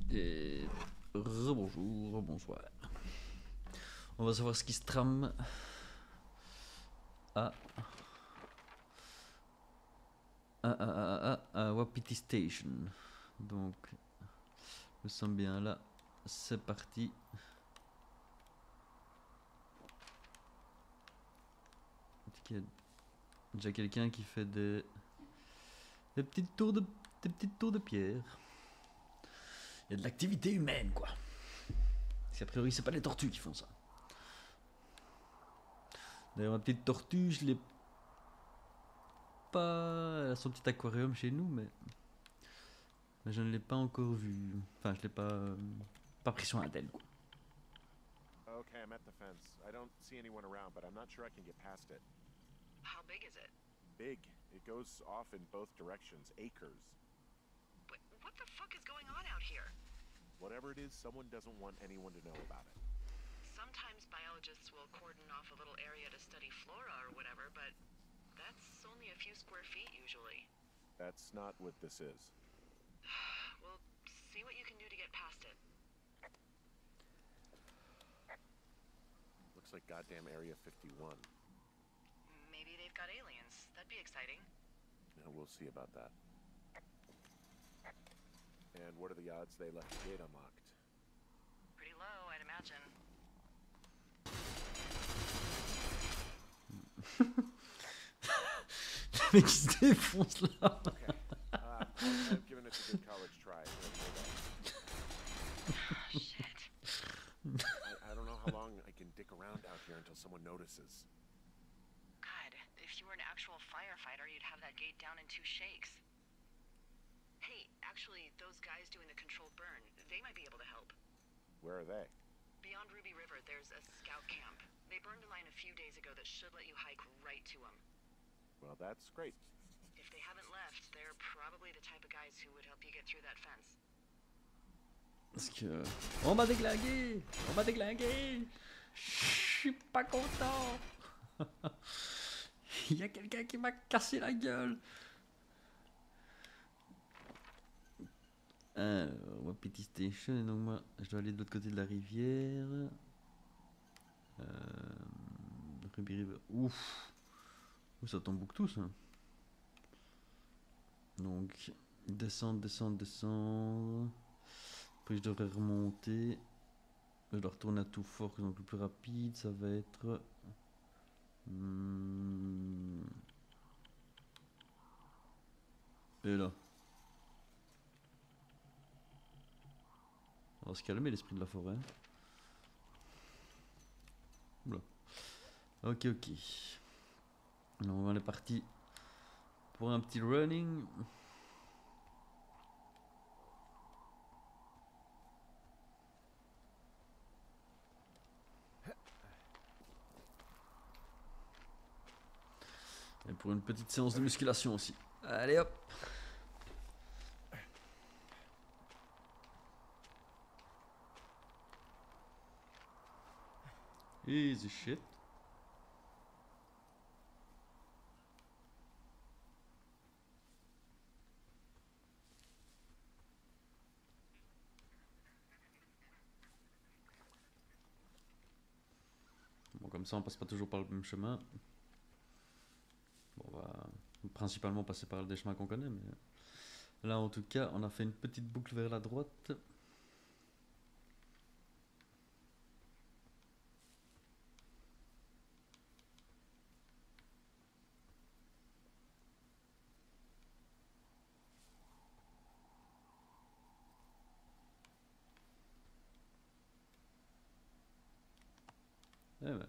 Et rebonjour, bonsoir. On va savoir ce qui se trame à Wapiti Station. Donc, nous sommes bien là. C'est parti. Il y a déjà quelqu'un qui fait des petites tours de pierre. Il y a de l'activité humaine, quoi. Parce qu'a priori, c'est pas les tortues qui font ça. D'ailleurs, ma petite tortue, je l'ai pas. Elle a son petit aquarium chez nous, mais je ne l'ai pas encore vue. Enfin, je l'ai pas pris soin d'elle, quoi. Okay, I'm at the fence. I don't see anyone around, but I'm not sure I can get past it. How big is it? Big. It goes off in both directions. Acres. What the fuck is going on out here? Whatever it is, someone doesn't want anyone to know about it. Sometimes biologists will cordon off a little area to study flora or whatever, but that's only a few square feet usually. That's not what this is. Well, see what you can do to get past it. Looks like goddamn Area 51. Maybe they've got aliens. That'd be exciting. Now we'll see about that. And what are the odds they left the gate unlocked? Pretty low, I'd imagine. Le mec qui se défonce là. Okay. I've given it a good college try. Shit. I don't know how long I can dick around out here until someone notices. God, if you were an actual firefighter, you'd have that gate down in 2 shakes. Hey, actually, those guys doing the controlled burn, they might be able to help. Where are they? Beyond Ruby River, there's a scout camp. They burned a line a few days ago that should let you hike right to them. Well, that's great. If they haven't left, they're probably the type of guys who would help you get through that fence. Parce que. On m'a déglingué! On m'a déglingué! Je suis pas content! Il y a quelqu'un qui m'a cassé la gueule! Alors, Wapiti Station, donc moi je dois aller de l'autre côté de la rivière. Ruby River. Ouf! Ça Tombouctou ça! Donc, descendre. Puis je devrais remonter. Je dois retourner à tout fort, donc le plus rapide, ça va être. Et là. On va se calmer l'esprit de la forêt. Oula. Ok. Donc on est parti pour un petit running. Et pour une petite séance de musculation aussi. Allez hop! Easy shit. Bon, comme ça on passe pas toujours par le même chemin. Bon, on va principalement passer par des chemins qu'on connaît, mais là en tout cas on a fait une petite boucle vers la droite. Eh ben,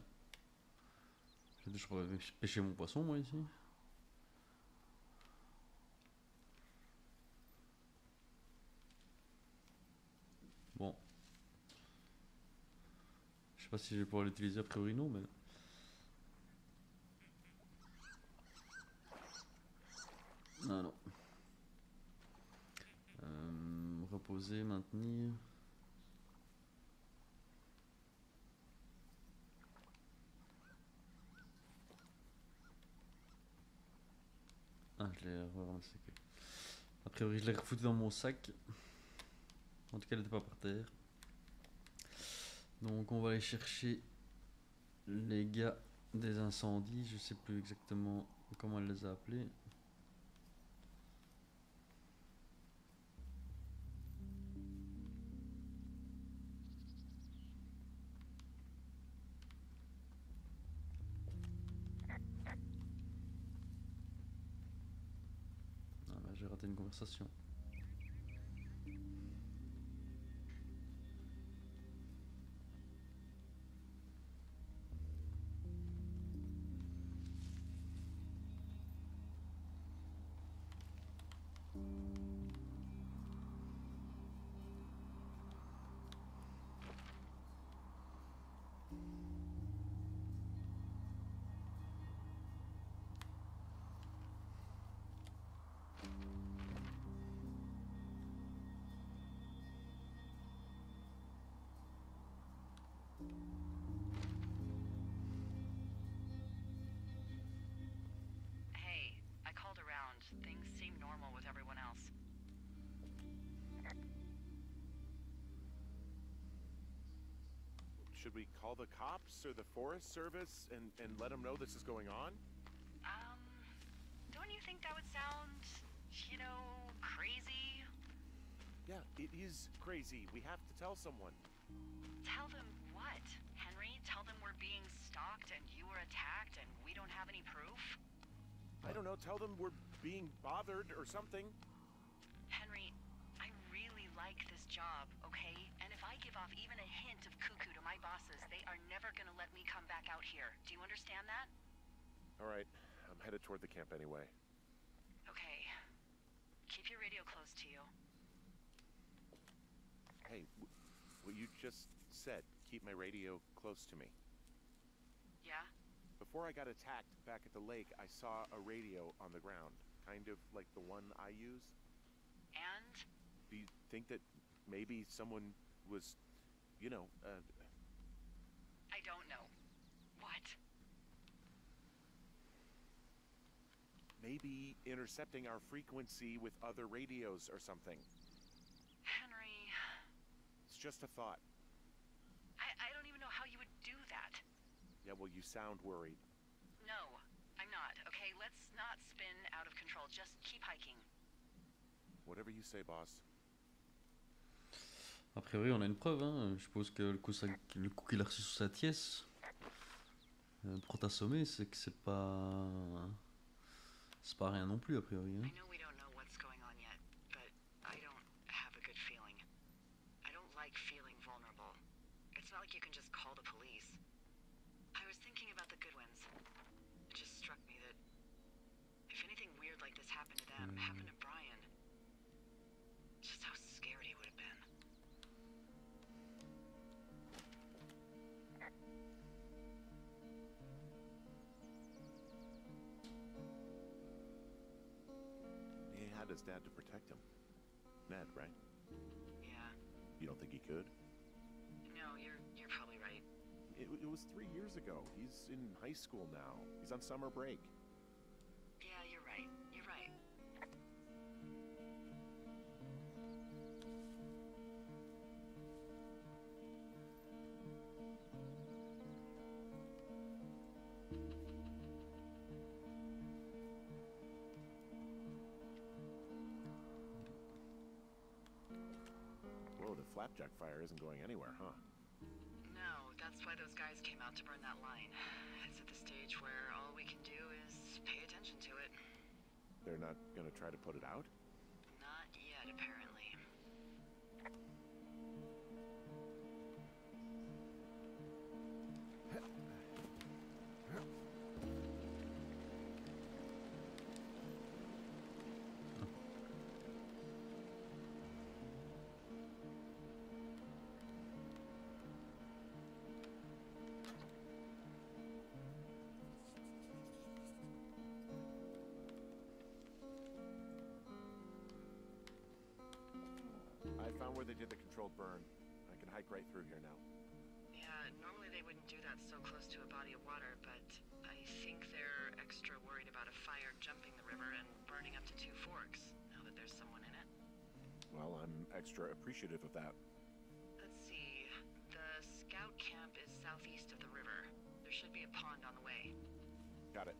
je pourrais pêcher mon poisson moi ici. Bon. Je sais pas si je vais pouvoir l'utiliser, a priori non, mais. Non. Reposer, maintenir. Ah, je l'ai ramassé. A priori, je l'ai refoutu dans mon sac. En tout cas, elle n'était pas par terre. Donc on va aller chercher les gars des incendies. Je sais plus exactement comment elle les a appelés. Ah bah, j'ai raté une conversation. Hey, I called around. Things seem normal with everyone else. Should we call the cops or the Forest Service and let them know this is going on? Um, don't you think that would sound, crazy? Yeah, it is crazy. We have to tell someone. Tell them what, Henry? Tell them we're being stalked and you were attacked and we don't have any proof? I don't know, tell them we're being bothered or something. Henry, I really like this job, okay? And if I give off even a hint of cuckoo to my bosses, they are never gonna let me come back out here. Do you understand that? All right, I'm headed toward the camp anyway. Okay. Keep your radio close to you. Hey, what you just said, keep my radio close to me. Yeah? Before I got attacked back at the lake, I saw a radio on the ground, kind of like the one I use. And? Do you think that maybe someone was, I don't know. What? maybe intercepting our frequency with other radios or something? Henry... It's just a thought. I don't even know how you would do that. Yeah, well, you sound worried. No, I'm not, okay? Let's not spin out of control. Just keep hiking. Whatever you say, boss. A priori, on a une preuve, hein. Je suppose que le coup qu'il a reçu sous sa tiesse pour t'assommer, c'est que c'est pas rien non plus, a priori. Hein. I know we don't know what's going on yet, but I don't have a good feeling. I don't like feeling vulnerable. It's not like you can just call the police. I was thinking about the Goodwins. It just struck me that if anything weird like this happened to them, happened to Brian, just how scared he would have been. He had his dad to protect him. Ned, right? Yeah. You don't think he could? No, you're probably right. It was 3 years ago. He's in high school now. He's on summer break. Yeah, you're right. You're right. Whoa, the flapjack fire isn't going anywhere, huh? No, that's why those guys came out to burn that line. It's at the stage where all we can do is pay attention to it. They're not gonna try to put it out? Not yet, apparently. I found where they did the controlled burn. I can hike right through here now. Yeah, normally they wouldn't do that so close to a body of water, but I think they're extra worried about a fire jumping the river and burning up to 2 forks, now that there's someone in it. Well, I'm extra appreciative of that. Let's see. The scout camp is southeast of the river. There should be a pond on the way. Got it.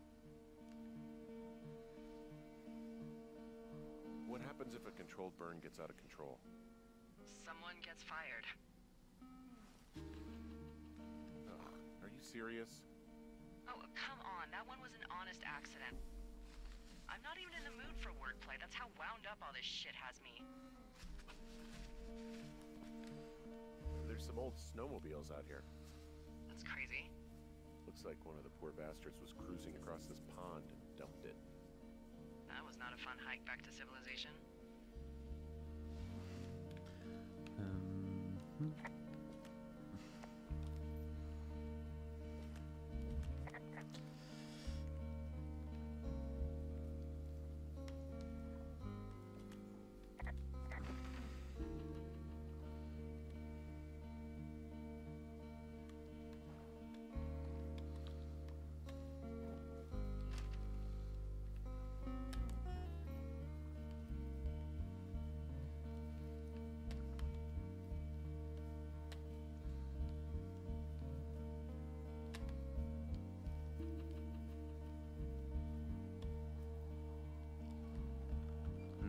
What happens if a controlled burn gets out of control? Someone gets fired. Ugh, are you serious? Oh, come on. That one was an honest accident. I'm not even in the mood for wordplay. That's how wound up all this shit has me. There's some old snowmobiles out here. That's crazy. Looks like one of the poor bastards was cruising across this pond and dumped it. That was not a fun hike back to civilization.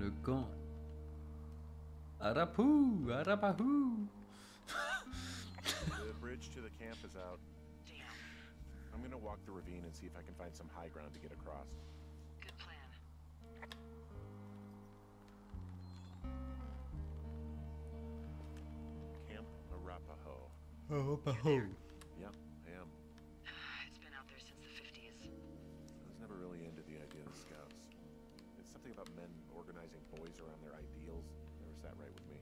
Le camp Arapu, Arapahu. The bridge to the camp is out. Damn. I'm gonna walk the ravine and see if I can find some high ground to get across. Good plan. Camp Arapaho. Arapahu. Yep, I am. It's been out there since the 50s. I was never really into the idea of the scouts. It's something about men organizing boys around their ideals. Never sat right with me.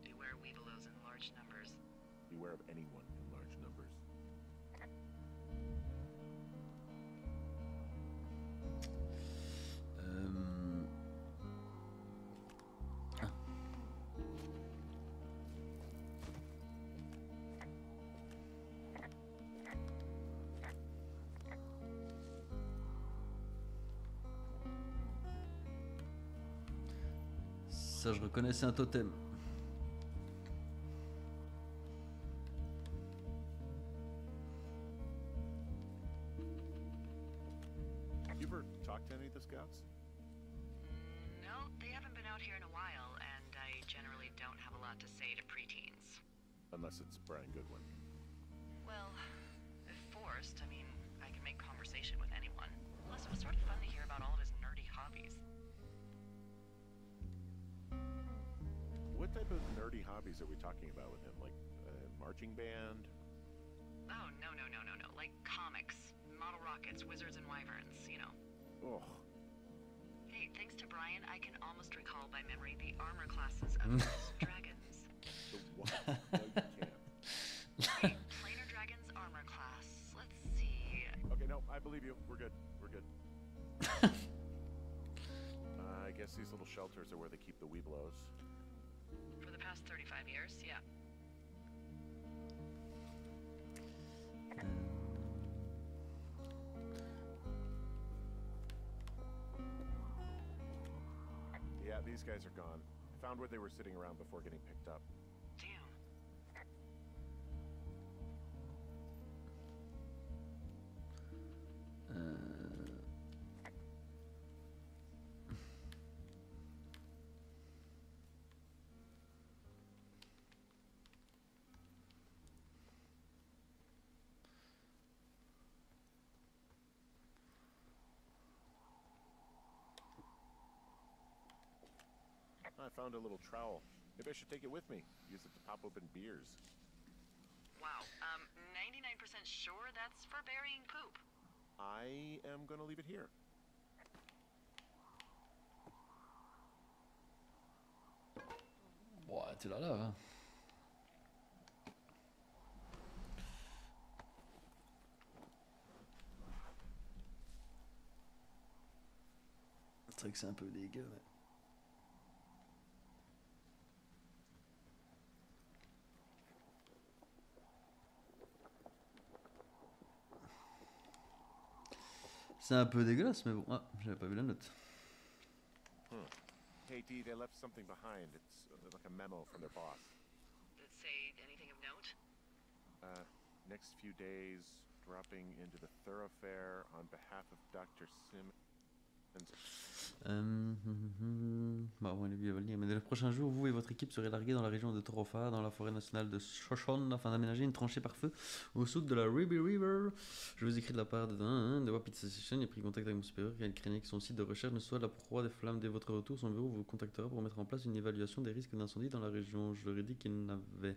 Beware weebelows in large numbers. Beware of anyone in large numbers. Ça, je reconnaissais un totem. You ever talked to any of the scouts? No, they haven't been out here in a while, and I generally don't have a lot to say to preteens. Unless it's Brian Goodwin. Well, if forced, I mean, I can make conversation with anyone. Plus, it was sort of fun to hear about all of his nerdy hobbies. What type of nerdy hobbies are we talking about with him? Like marching band? Oh, no. Like comics, model rockets, wizards and wyverns, you know. Oh, Hey, thanks to Brian, I can almost recall by memory the armor classes of those dragons. the what? No, you can't. Hey, Planar Dragon's armor class. Let's see. Okay, no, I believe you. We're good. We're good. I guess these little shelters are where they keep the weeblos. For the past 35 years, yeah. Yeah, these guys are gone. Found where they were sitting around before getting picked up. Damn. I found a little trowel. Maybe I should take it with me. Use it to pop open beers. Wow. 99% sure that's for burying poop. I am gonna leave it here. Boah, tu la laves, hein. C'est vrai que c'est un peu dégueu, ouais. C'est un peu dégueulasse, mais bon. Ah, j'avais pas vu la note. KT, they left something behind. It's like a memo from their boss. Did it say anything of note? Next few days, dropping into the thoroughfare on behalf of Dr. Simmons. Bah, on lui va le dire. Mais dans les prochains jours, vous et votre équipe serez largués dans la région de Torofa, dans la forêt nationale de Shoshone, afin d'aménager une tranchée par feu au sud de la Ruby River. Je vous écris de la part de Wapiti Station. J'ai pris contact avec mon supérieur car il craignait que son site de recherche ne soit la proie des flammes. Dès votre retour, son bureau vous contactera pour mettre en place une évaluation des risques d'incendie dans la région. Je leur ai dit qu'il n'avait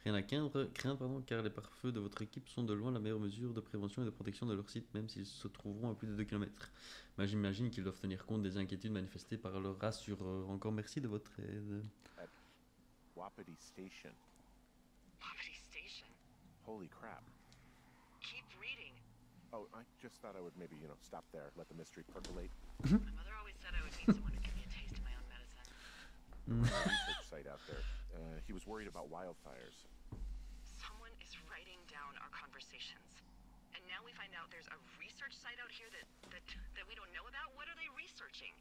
rien à craindre, car les pare-feux de votre équipe sont de loin la meilleure mesure de prévention et de protection de leur site, même s'ils se trouveront à plus de 2 km. Mais j'imagine qu'ils doivent tenir compte des inquiétudes manifestées par leur rassureur. Encore merci de votre aide. At Wapiti Station. Wapiti Station. Holy crap. Keep reading. Oh, I just thought I would maybe, stop there, let the mystery percolate. My mother always said I would meet someone who give me a taste of my own medicine. Research site out there. He was worried about wildfires. Someone is writing down our conversations. And now we find out there's a research site out here that we don't know about? What are they researching?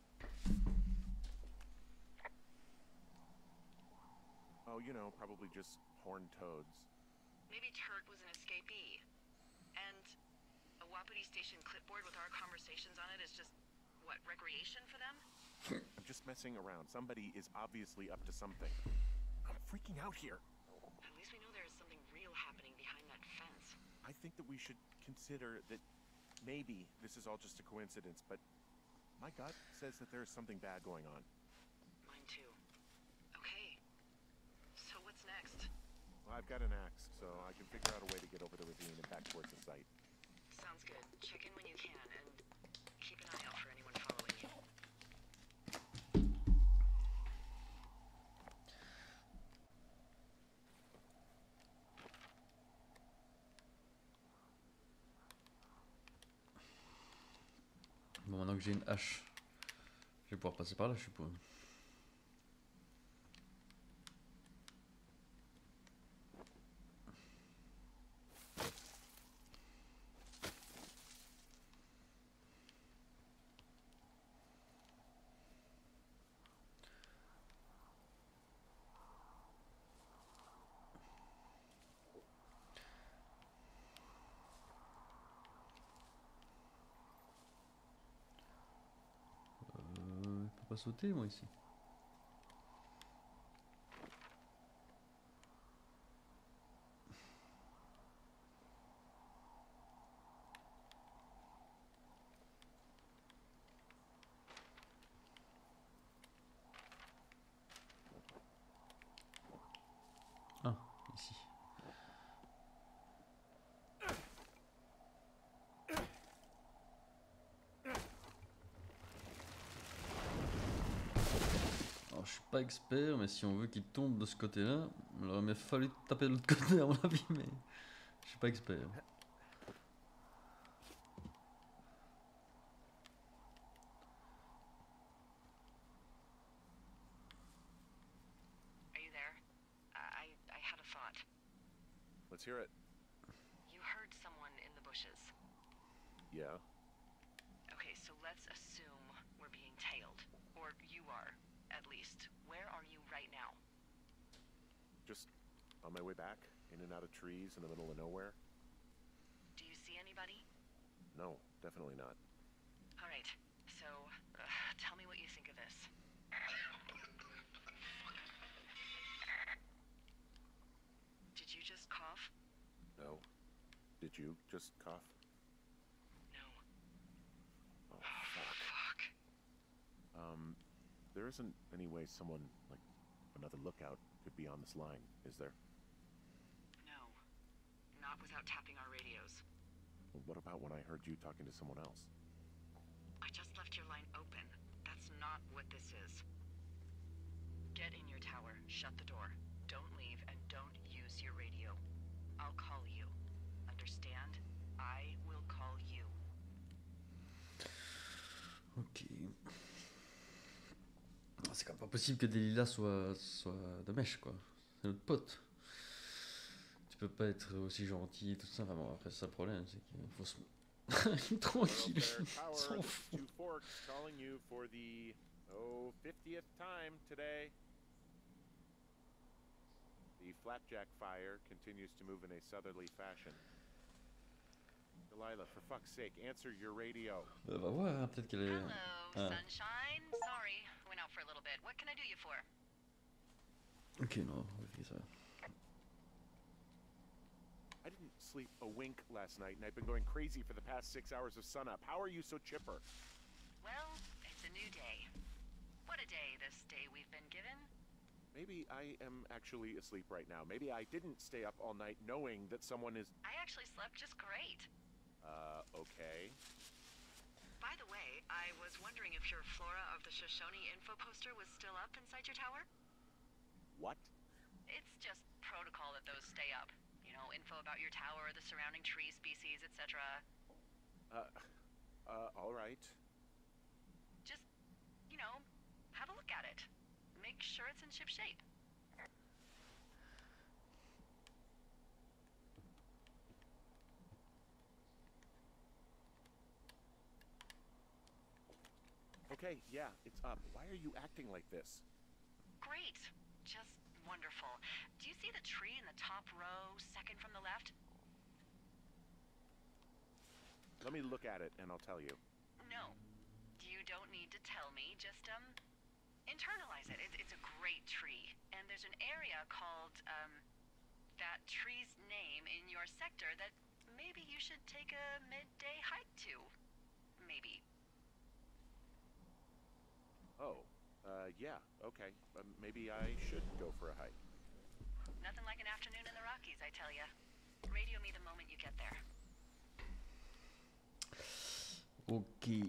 Oh, probably just horned toads. Maybe Turk was an escapee. And a Wapiti Station clipboard with our conversations on it is just, what, recreation for them? I'm just messing around. Somebody is obviously up to something. I'm freaking out here. At least we know there is something real happening behind that fence. I think that we should consider that maybe this is all just a coincidence, but my gut says that there is something bad going on. Mine too. Okay. So what's next? Well, I've got an axe, so I can figure out a way to get over the ravine and back towards the site. Sounds good. Check in when you can, and keep an eye out for anyone following you. Bon, maintenant que j'ai une hache, je vais pouvoir passer par là, je suppose. Je peux pas sauter moi ici. Ah, ici. Alors, je suis pas expert, mais si on veut qu'il tombe de ce côté-là, il aurait même fallu taper de l'autre côté à mon avis, mais je suis pas expert. Are you there? I had a thought. Let's hear it. You heard someone in the bushes. Yeah. Okay, so let's assume we're being tailed. Or you are, at least. Where are you right now? Just on my way back, in and out of trees in the middle of nowhere. Do you see anybody? No, definitely not. All right, so tell me what you think of this. Did you just cough? No. Did you just cough? No. Oh, fuck. Fuck. There isn't any way someone, like, another lookout could be on this line, is there? No. Not without tapping our radios. Well, what about when I heard you talking to someone else? I just left your line open. That's not what this is. Get in your tower, shut the door. Don't leave, and don't use your radio. I'll call you. Understand? I will call you. Ok. C'est quand même pas possible que Delilah soit de mèche, quoi. C'est notre pote. Tu peux pas être aussi gentil et tout ça. Vraiment, après, c'est ça le problème, c'est qu'il faut se... Tranquille, il s'en fout. Two Forks calling you for the Oh, 50th time today. The flapjack fire continues to move in a southerly fashion. Delilah, for fuck's sake, answer your radio. Va voir, hein, peut-être qu'elle est... Hello, Ah. sunshine. Sorry, went out for a little bit. What can I do you for? Ok, non, on va vérifier ça. I didn't sleep a wink last night, and I've been going crazy for the past 6 hours of sunup. How are you so chipper? Well, it's a new day. What a day, this day we've been given. Maybe I am actually asleep right now. Maybe I didn't stay up all night knowing that someone is... I actually slept just great. Okay. By the way, I was wondering if your Flora of the Shoshone info poster was still up inside your tower? What? It's just protocol that those stay up. You know, info about your tower, the surrounding tree species, etc. All right. Just, you know, have a look at it. Make sure it's in ship shape. Okay, yeah, it's up. Why are you acting like this? Great. Just wonderful. Do you see the tree in the top row, second from the left? Let me look at it and I'll tell you. No. You don't need to tell me. Just, internalize it. It's a great tree. And there's an area called, that tree's name in your sector that maybe you should take a midday hike to. Maybe. Oh, yeah, okay. Maybe I should go for a hike. Nothing like an afternoon in the Rockies, I tell ya. Radio me the moment you get there. Ok.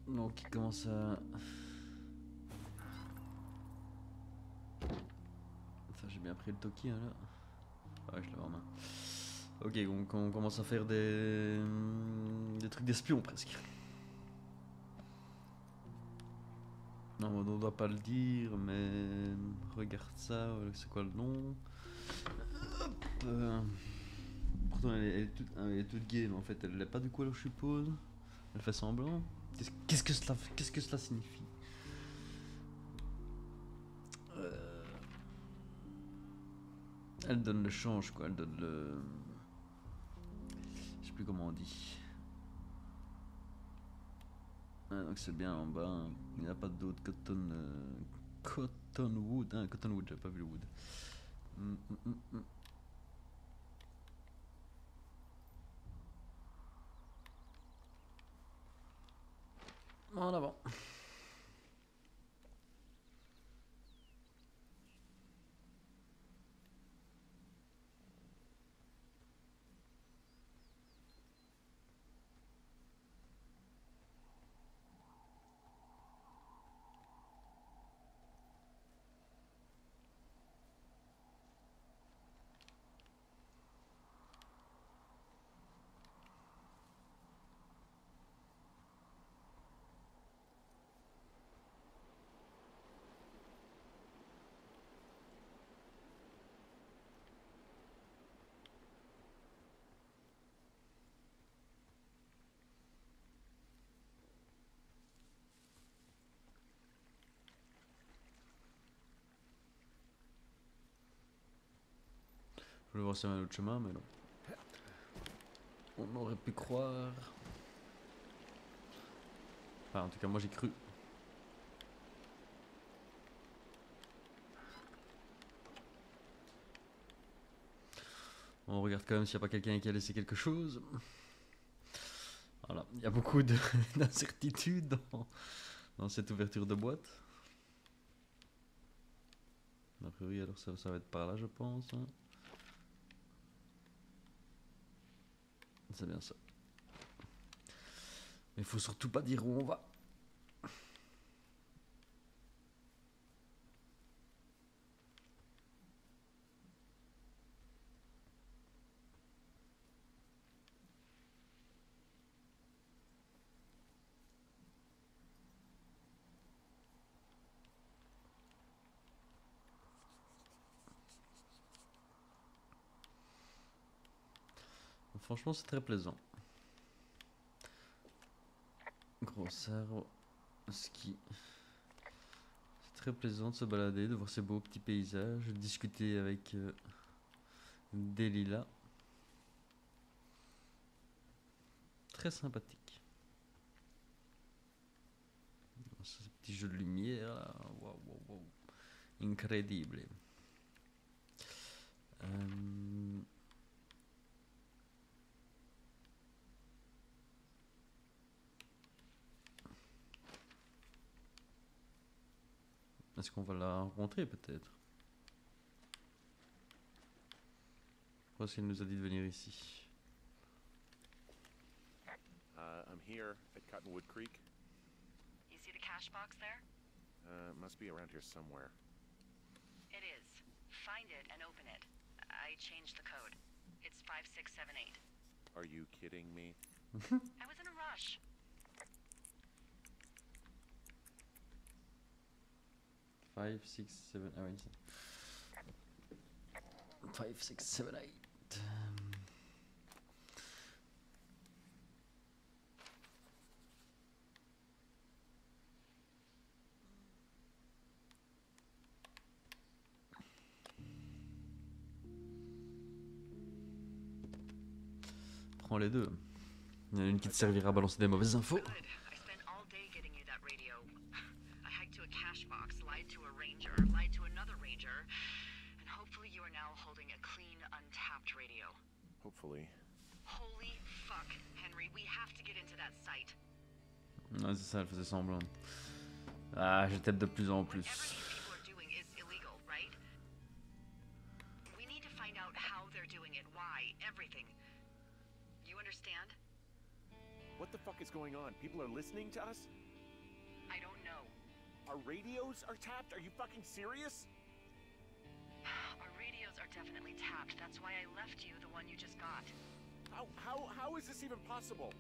Donc il commence à... Enfin j'ai bien pris le Toki hein, là. Ouais je l'avais en main. Ok donc on commence à faire des trucs d'espion presque. Non on ne doit pas le dire mais regarde ça, c'est quoi le nom? Hop, pourtant elle est toute gay mais en fait elle l'est pas du coup alors je suppose. Elle fait semblant. Qu'est-ce que cela signifie? Elle donne le change quoi, elle donne le... Je sais plus comment on dit. Ah, donc c'est bien en bas, hein. Il n'y a pas d'autre Cottonwood, hein, Cottonwood, j'avais pas vu le wood. En avant. Je voulais voir s'il y avait un autre chemin, mais non. On aurait pu croire. Enfin, en tout cas, moi j'ai cru. On regarde quand même s'il n'y a pas quelqu'un qui a laissé quelque chose. Voilà, il y a beaucoup d'incertitudes dans cette ouverture de boîte. A priori, alors ça va être par là, je pense. Hein. C'est bien ça. Mais il faut surtout pas dire où on va. Franchement, c'est très plaisant. Gros Brossard au ski. C'est très plaisant de se balader, de voir ces beaux petits paysages, de discuter avec des lilas. Très sympathique. Ce petit jeu de lumière là, waouh, waouh, waouh. Incroyable. Est-ce qu'on va la rencontrer peut-être? Parce qu'elle nous a dit de venir ici. I'm here at Cottonwood Creek. You see the cash box there? Must be around here somewhere. It is. Find it and open it. I changed the code. It's 5678. Are you kidding me? I was in a rush. 5, 6, 7, ah oui, 5, 6, 7, 8. Prends les deux. Il y en a une qui te servira à balancer des mauvaises infos. Good. I spent all day getting you that radio. I hiked to a cash box, lied to a ranger, lied to another ranger, and hopefully you are now holding a clean, untapped radio. Hopefully. Holy fuck, Henry, we have to get into that site. Ouais, c'est ça, elle faisait semblant. Ah, je t'aide de plus en plus. Whatever these people are doing is illegal, right? We need to find out how they're doing it, why, everything. You understand? What the fuck is going on? People are listening to us? I don't know. Our radios are tapped? Are you fucking serious? Our radios are definitely tapped. That's why I left you the one you just got. How is this even possible?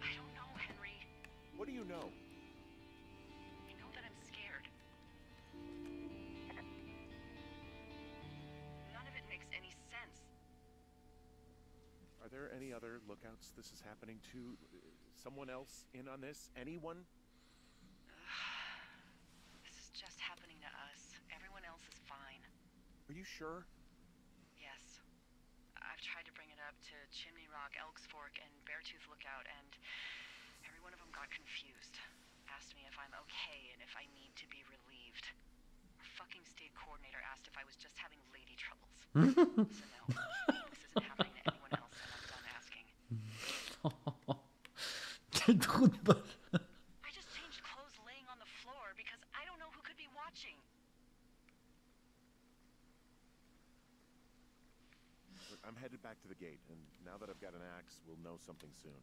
I don't know, Henry. What do you know? I know that I'm scared. None of it makes any sense. Are there any other lookouts this is happening to? Someone else in on this? Anyone? This is just happening to us. Everyone else is fine. Are you sure? Yes. I've tried to bring it up to Chimney Rock, Elks Fork, and Beartooth Lookout, and every one of them got confused. Asked me if I'm okay and if I need to be relieved. Our fucking state coordinator asked if I was just having lady troubles. So no, this isn't happening to anyone else, and I'm done asking. Quel trou de balle. I just changed clothes laying on the floor because I don't know who could be watching. Look, I'm headed back to the gate, and now that I've got an axe, we'll know something soon.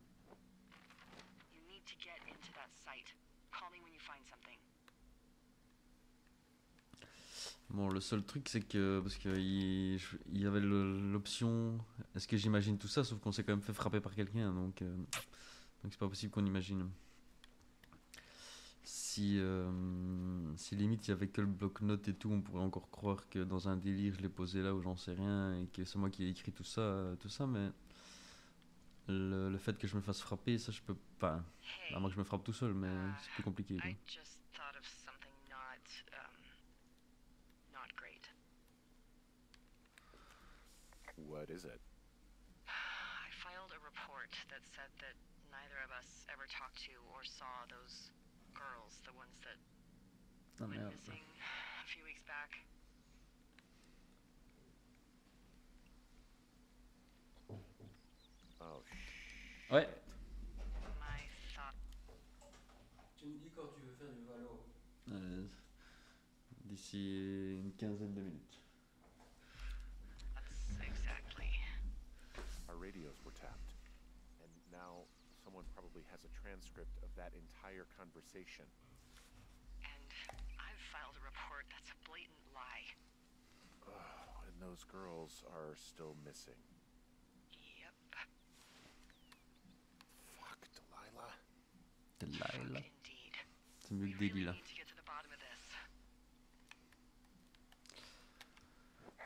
You need to get into that site. Call me when you find something. Bon, le seul truc, c'est que. Parce qu'il y avait l'option. Est-ce que j'imagine tout ça? Sauf qu'on s'est quand même fait frapper par quelqu'un, donc c'est pas possible qu'on imagine. Si limite il y avait que le bloc-notes et tout, on pourrait encore croire que dans un délire je l'ai posé là où j'en sais rien et que c'est moi qui ai écrit tout ça, mais le fait que je me fasse frapper, ça je peux pas. Hey, À moins que je me frappe tout seul, mais c'est plus compliqué. Quoi. I just thought of something not great. What is it? I filed a report that said that neither of us ever talked to or saw those girls, the ones that Ah went merde. missing a few weeks back. Oh, Ouais. My thought. Tu me dis quand tu veux faire du valo. D'ici une quinzaine de minutes. That's exactly. our radios were tapped. And now someone probably has a transcript of that entire conversation. And I've filed a report that's a blatant lie. Oh, and those girls are still missing. Yep. Fuck, Delilah. Delilah. Indeed. C'est mieux We que really Delilah. need to get to the bottom of this.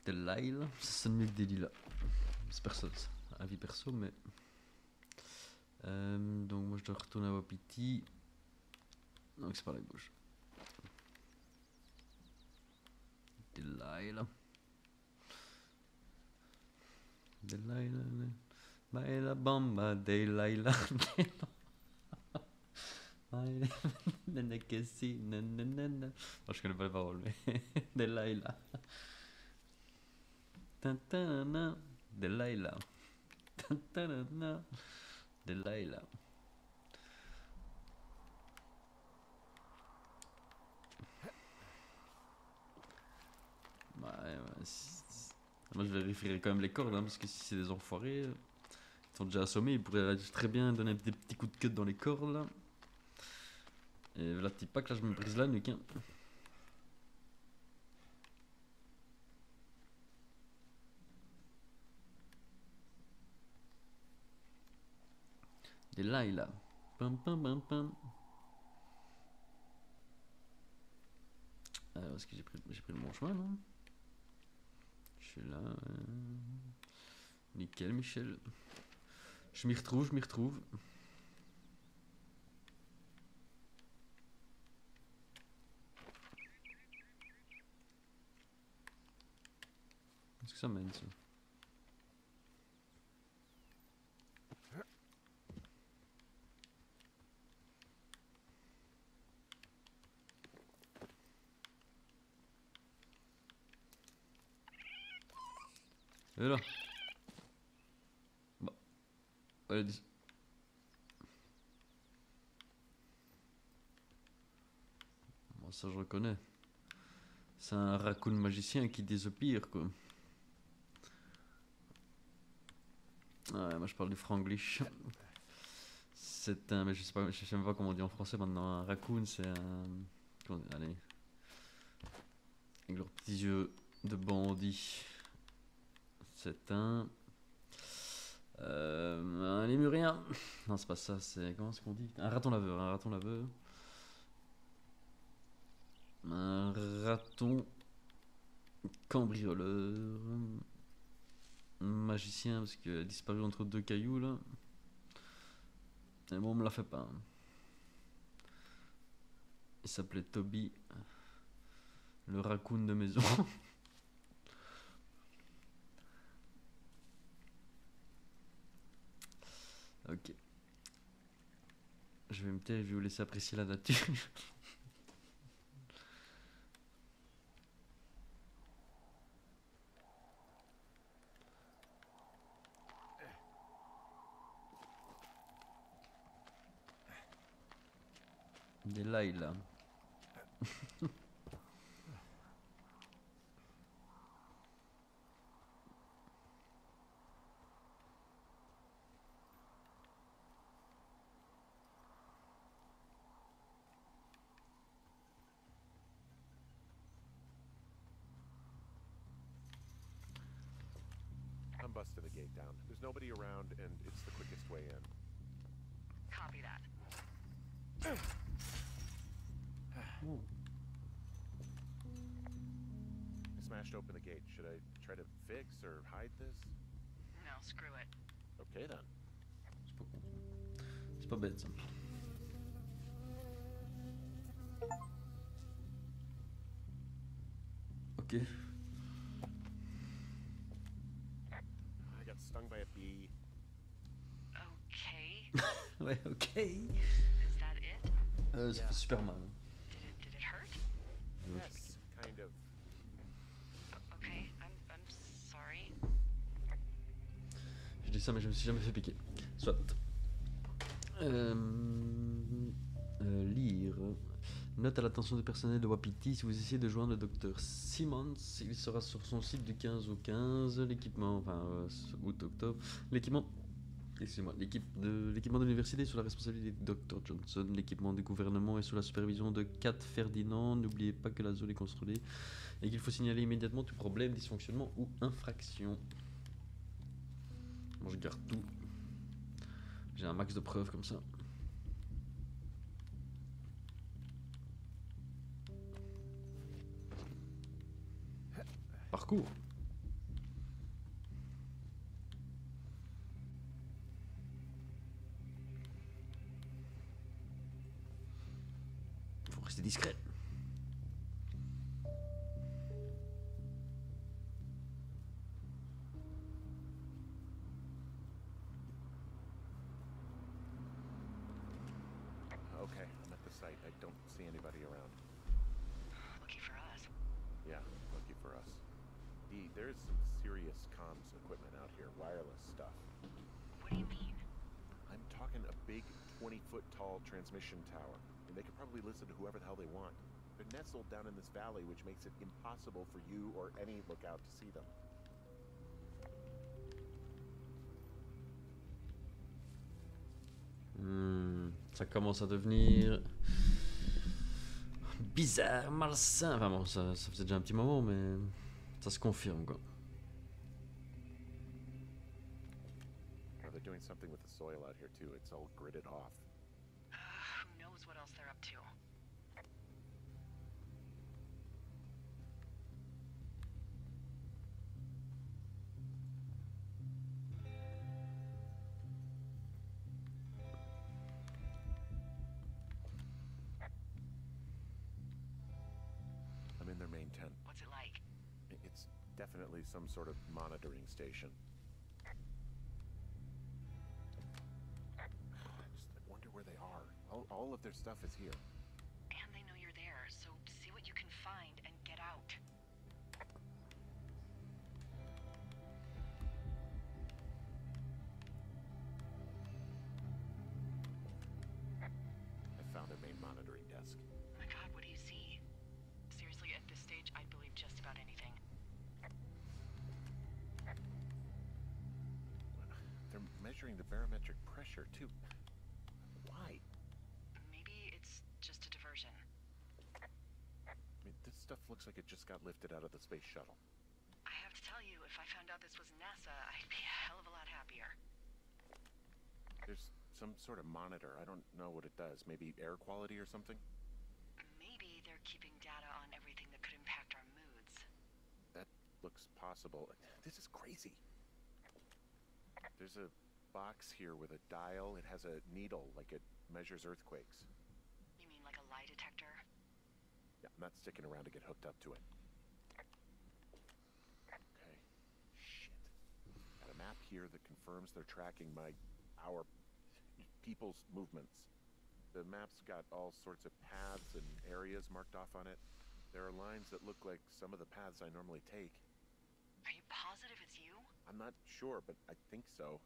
Delilah, ça sonne mieux que Delilah. C'est perso, avis perso, mais. Donc moi je dois retourner à Wapiti. Donc c'est par la gauche. Delilah. Delilah. Baila bamba Delilah. Nana Cassie, nanana. Oh, je connais pas les paroles, mais Delilah. Tantanana. Delilah. Tantanana. Delilah. Moi je vérifierai quand même les cordes, hein, parce que si c'est des enfoirés, ils sont déjà assommés, ils pourraient très bien donner des petits coups de queue dans les cordes là. Et là, petit pack, là je me brise la nuque. Hein. Delilah. Pam pam pam pam. Alors, est-ce que j'ai pris le bon chemin, non? Je suis là. Nickel, Michel. Je m'y retrouve, je m'y retrouve. Est-ce que ça mène, ça? Et là. Bah. Allez, bon, ça je reconnais. C'est un raccoon magicien qui désopire, quoi. Ouais, moi je parle du franglish. C'est un. Mais je sais même pas comment on dit en français maintenant. Un raccoon, c'est un. Allez. Avec leurs petits yeux de bandit. C'est un. Un lémurien. Non, c'est pas ça, c'est. Comment est-ce qu'on dit? Un raton laveur. Un raton laveur. Un raton cambrioleur. Magicien, parce qu'il a disparu entre deux cailloux là. Et bon, on me l'a fait pas. Il s'appelait Toby. Le raccoon de maison. Ok. Je vais me taire et je vais vous laisser apprécier la nature. Delilah. I'm busting the gate down. There's nobody around, and it's the quickest way in. Copy that. Oh. I smashed open the gate. Should I try to fix or hide this? No, screw it. Okay then. C'est pas bête ça. Ok. I got stung by a bee. Okay. Ouais, ok. Is that it? Ça fait super mal. Did it hurt? Yes, kind of. Okay, I'm sorry. Je dis ça, mais je me suis jamais fait piquer. Soit. Lire. Note à l'attention du personnel de Wapiti, si vous essayez de joindre le docteur Simmons, il sera sur son site du 15 au 15. L'équipement, août-octobre. L'équipement de l'université est sous la responsabilité du Dr Johnson. L'équipement du gouvernement est sous la supervision de Cat Ferdinand. N'oubliez pas que la zone est contrôlée et qu'il faut signaler immédiatement tout problème, dysfonctionnement ou infraction. Bon, je garde tout. J'ai un max de preuves comme ça. Parcours. discret. Okay, I'm at the site. I don't see anybody around. Lucky for us. Yeah, lucky for us. There's some serious comms equipment out here, wireless stuff. What do you mean? I'm talking a big 20-foot tall transmission tower, and they could probably listen to whoever the hell they want. They're nestled down in this valley, which makes it impossible for you or any lookout to see them. Ça commence à devenir bizarre, malsain. Enfin bon, ça faisait déjà un petit moment, mais ça se confirme quoi. Well, they're doing something with the soil out here too. It's all gridded off. Who knows what else they're up to? I'm in their main tent. What's it like? It's definitely some sort of monitoring station. I wonder where they are. All of their stuff is here. And they know you're there, so see what you can find and get out. I found their main monitoring desk. Oh my god, what do you see? Seriously, at this stage, I'd believe just about anything. They're measuring the barometric pressure too. Why? Maybe it's just a diversion. I mean, this stuff looks like it just got lifted out of the space shuttle. I have to tell you, if I found out this was NASA, I'd be a hell of a lot happier. There's some sort of monitor. I don't know what it does. Maybe air quality or something? Maybe they're keeping data on everything that could impact our moods. That looks possible. This is crazy. There's a box here with a dial. It has a needle, like it measures earthquakes. You mean like a lie detector? Yeah, I'm not sticking around to get hooked up to it. Okay. Shit. Got a map here that confirms they're tracking our people's movements. The map's got all sorts of paths and areas marked off on it. There are lines that look like some of the paths I normally take. Are you positive it's you? I'm not sure, but I think so.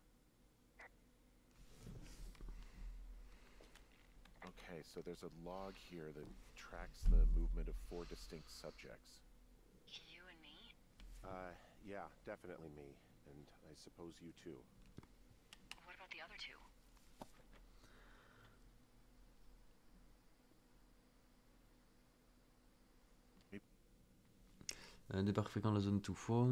Okay, so there's a log here that tracks the movement of 4 distinct subjects. You and me? Yeah, definitely me. And I suppose you too. What about the other two? Départ fréquent de la zone toutefois.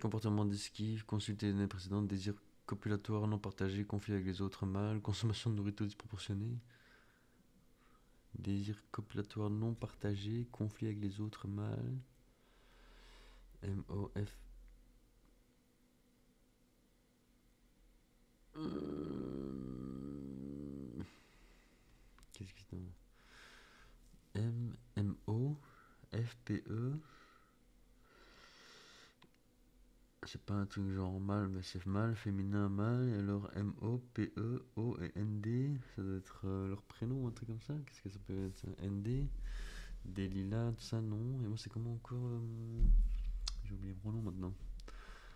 Comportement d'esquive, consulter les données précédentes, désir copulatoire non partagé, conflit avec les autres mâles, consommation de nourriture disproportionnée. Désir copulatoire non partagé, conflit avec les autres mâles. MOF. Qu'est-ce que c'est? MMO FPE. C'est pas un truc genre mâle, mais c'est mâle, féminin, mâle. Et alors MO, PE, O et ND, ça doit être leur prénom, un truc comme ça. Qu'est-ce que ça peut être ça? ND, Delila, tout ça, non. Et moi, c'est comment encore j'ai oublié mon nom maintenant.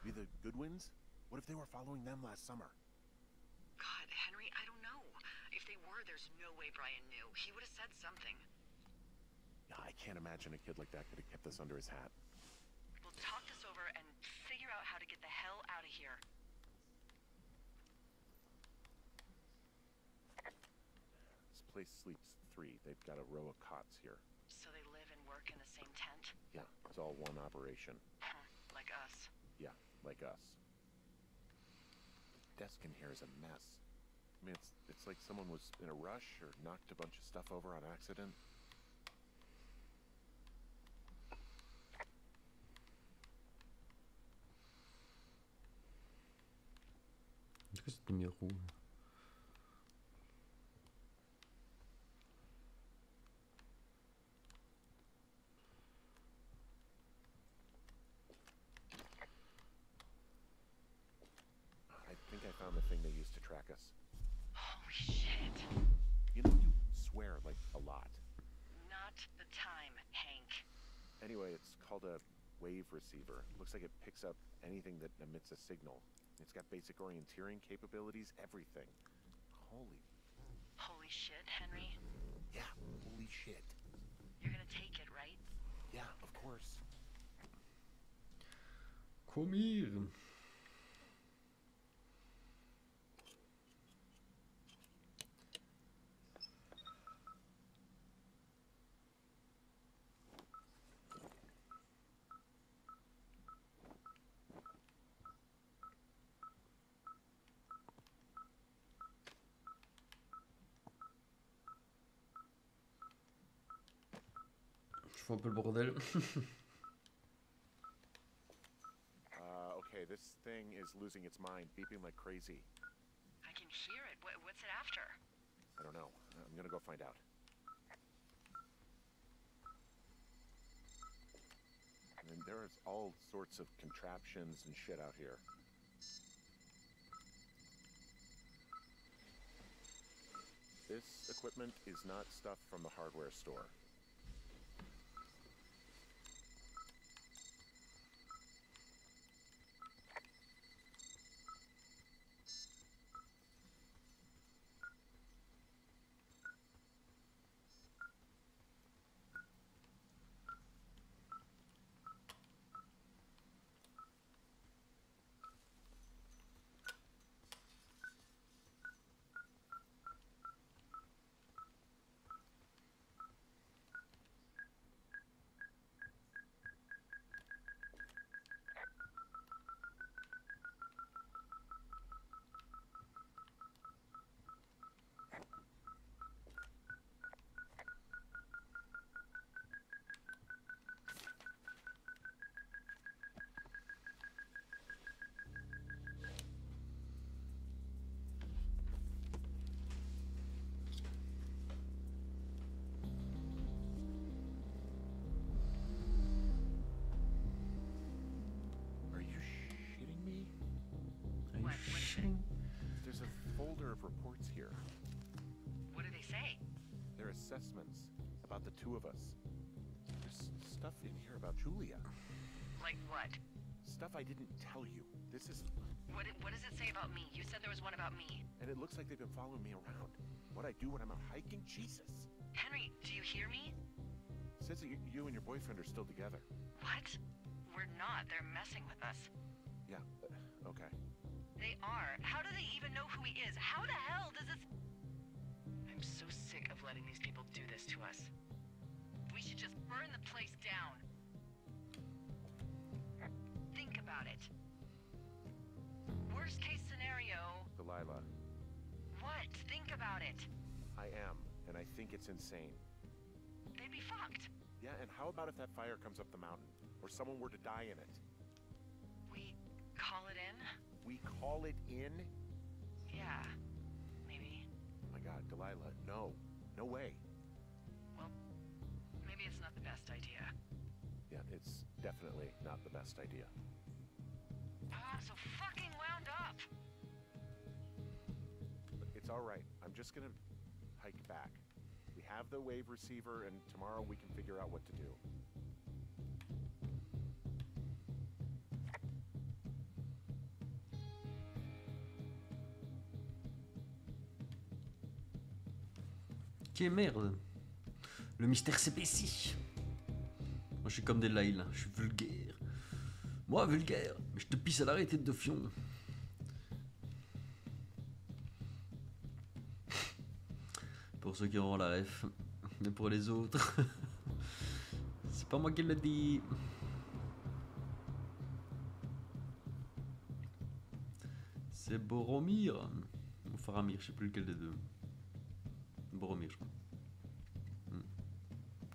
Be the Goodwins? What if they were following them last summer? God, Henry, I don't know. If they were, there's no way Brian knew. He would have said something. Yeah, I can't imagine a kid like that could have kept this under his hat. We'll talk this over and figure out how to get the hell out of here. This place sleeps 3. They've got a row of cots here. So they live and work in the same tent? Yeah, it's all one operation. Like us. Yeah, like us. The desk in here is a mess. I mean, it's like someone was in a rush or knocked a bunch of stuff over on accident. Est-ce que c'est lumière rouge? think I found the thing they used to track us. Holy shit. You know, you swear like a lot. Not the time, Hank. Anyway, it's called a wave receiver. Looks like it picks up anything that emits a signal. It's got basic orienteering capabilities, everything. Holy shit, Henry. Yeah, holy shit. You're gonna take it, right? Yeah, of course. Kom hier. Je fais un peu le bordel. Okay, this thing is losing its mind, beeping like crazy. I can hear it. What's it after? I don't know. I'm gonna go find out. And there's all sorts of contraptions and shit out here. This equipment is not stuff from the hardware store. Reports here. What do they say? They're assessments about the two of us. There's stuff in here about Julia. Like what? Stuff I didn't tell you. This is... What does it say about me? You said there was one about me. And it looks like they've been following me around. What I do when I'm out hiking? Jesus. Henry, do you hear me? Says that you and your boyfriend are still together. What? We're not. They're messing with us. Yeah, okay. They are. How do they even know who he is? How the hell does this... I'm so sick of letting these people do this to us. We should just burn the place down. Think about it. Worst case scenario... Delilah. What? Think about it. I am, and I think it's insane. They'd be fucked. Yeah, and how about if that fire comes up the mountain? Or someone were to die in it? We call it in? We call it in? Yeah, maybe. Oh my god, Delilah, no. No way. Well, maybe it's not the best idea. Yeah, it's definitely not the best idea. I'm so fucking wound up! It's alright. I'm just gonna hike back. We have the wave receiver, and tomorrow we can figure out what to do. Ok, merde. Le mystère s'épaissit. Moi, je suis comme des Delilah, je suis vulgaire. Moi, vulgaire, mais je te pisse à l'arrêt, tête de fion. Pour ceux qui auront la ref. Mais pour les autres... C'est pas moi qui l'ai dit. C'est Boromir. Ou Faramir, je sais plus lequel des deux. Boromir, je crois.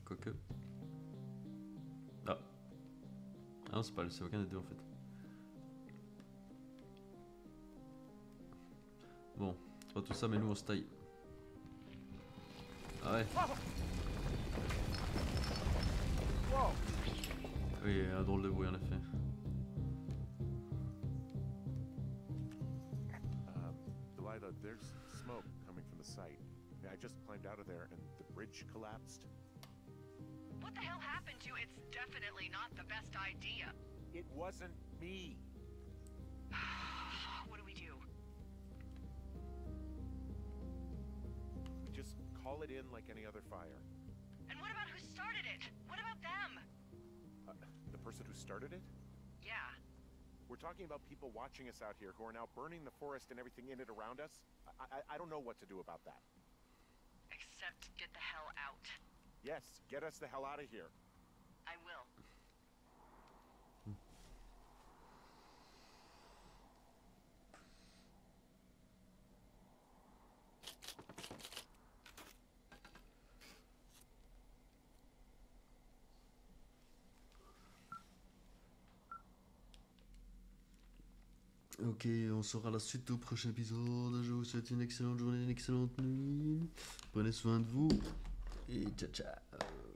Quoique. Ah. Ah non, c'est aucun des deux en fait. Bon, c'est pas tout ça, mais nous on se taille. Ah ouais. Oui, un drôle de bruit en effet. There's smoke coming from the site. I just climbed out of there and the bridge collapsed. What the hell happened to you? It's definitely not the best idea. It wasn't me. What do we do? We just call it in like any other fire. And what about who started it? What about them? The person who started it? Yeah. We're talking about people watching us out here who are now burning the forest and everything in it around us. I don't know what to do about that. Except get the hell out. Yes, get us the hell out of here. I will. Ok, on saura la suite au prochain épisode. Je vous souhaite une excellente journée, une excellente nuit. Prenez soin de vous et ciao ciao.